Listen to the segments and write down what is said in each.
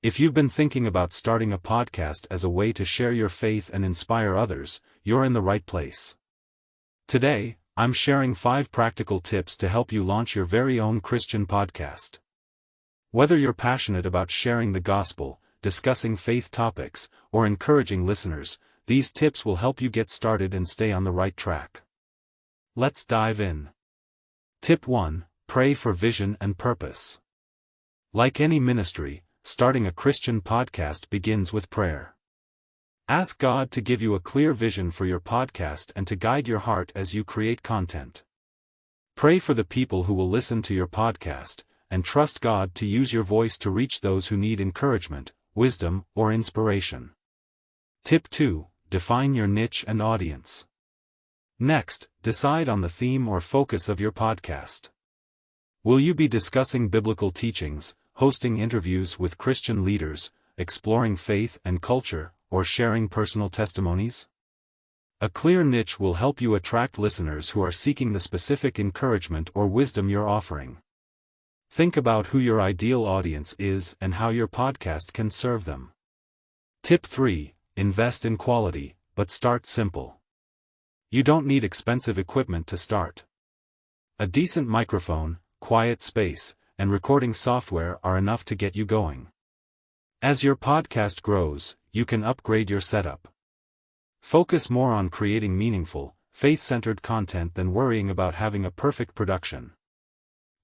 If you've been thinking about starting a podcast as a way to share your faith and inspire others, you're in the right place. Today, I'm sharing 5 practical tips to help you launch your very own Christian podcast. Whether you're passionate about sharing the gospel, discussing faith topics, or encouraging listeners, these tips will help you get started and stay on the right track. Let's dive in. Tip 1: Pray for vision and purpose. Like any ministry, starting a Christian podcast begins with prayer. Ask God to give you a clear vision for your podcast and to guide your heart as you create content. Pray for the people who will listen to your podcast, and trust God to use your voice to reach those who need encouragement, wisdom, or inspiration. Tip 2: Define your niche and audience. Next, decide on the theme or focus of your podcast. Will you be discussing biblical teachings, hosting interviews with Christian leaders, exploring faith and culture, or sharing personal testimonies? A clear niche will help you attract listeners who are seeking the specific encouragement or wisdom you're offering. Think about who your ideal audience is and how your podcast can serve them. Tip 3: Invest in quality, but start simple. You don't need expensive equipment to start. A decent microphone, quiet space, and recording software are enough to get you going. As your podcast grows, you can upgrade your setup. Focus more on creating meaningful, faith-centered content than worrying about having a perfect production.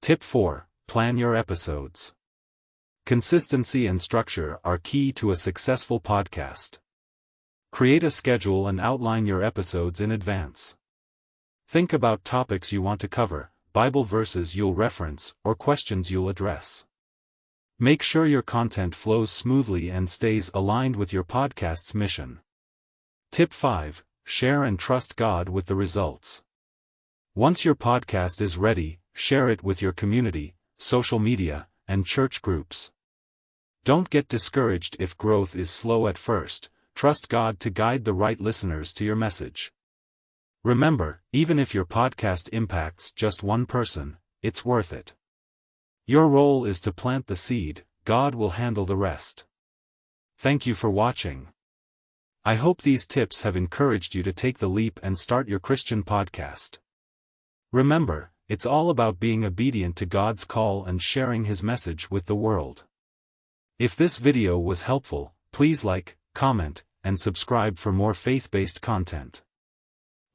Tip 4: Plan your episodes. Consistency and structure are key to a successful podcast. Create a schedule and outline your episodes in advance. Think about topics you want to cover, Bible verses you'll reference, or questions you'll address. Make sure your content flows smoothly and stays aligned with your podcast's mission. Tip 5: Share and trust God with the results. Once your podcast is ready, share it with your community, social media, and church groups. Don't get discouraged if growth is slow at first. Trust God to guide the right listeners to your message. Remember, even if your podcast impacts just one person, it's worth it. Your role is to plant the seed, God will handle the rest. Thank you for watching. I hope these tips have encouraged you to take the leap and start your Christian podcast. Remember, it's all about being obedient to God's call and sharing His message with the world. If this video was helpful, please like, comment, and subscribe for more faith-based content.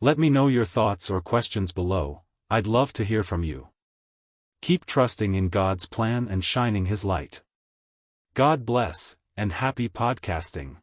Let me know your thoughts or questions below. I'd love to hear from you. Keep trusting in God's plan and shining His light. God bless, and happy podcasting.